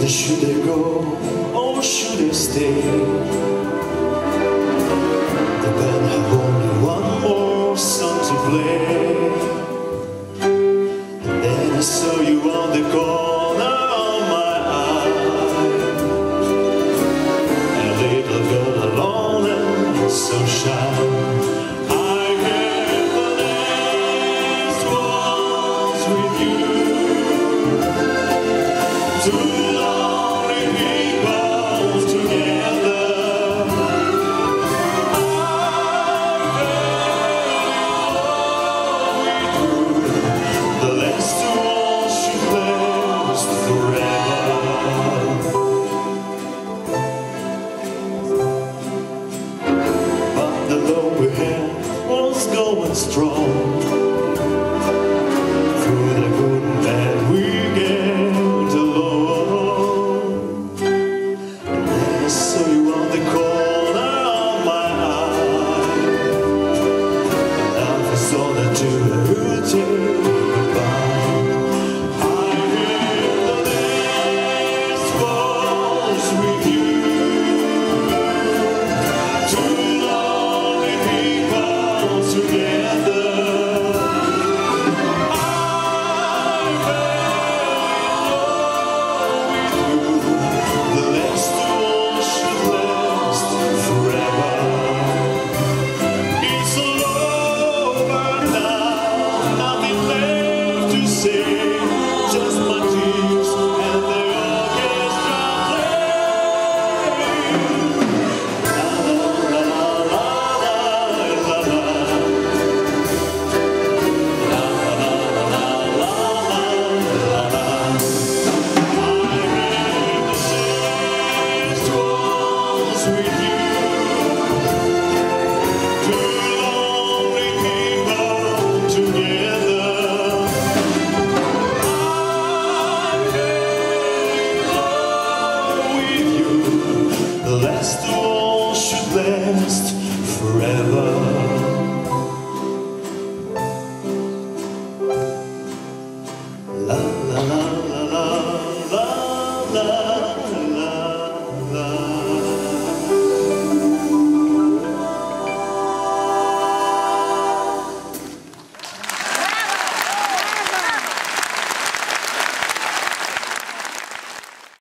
Should I go or should I stay? The band have only one more song to play. And then I saw you on the corner of my eye, a little girl alone and so shy. I heard the last words with you. Too lonely people together. I fell in love with you. The last one should last forever. But the love we had was going strong. Through the good and bad we get along. And then I saw you on the corner of my eye, and I saw that you would take goodbye. I heard the last words with you. Two lonely people together. Just my tears and the orchestra play. La la la la la la la. La la la la la la. I heard the last words with you. Two lonely people together. The last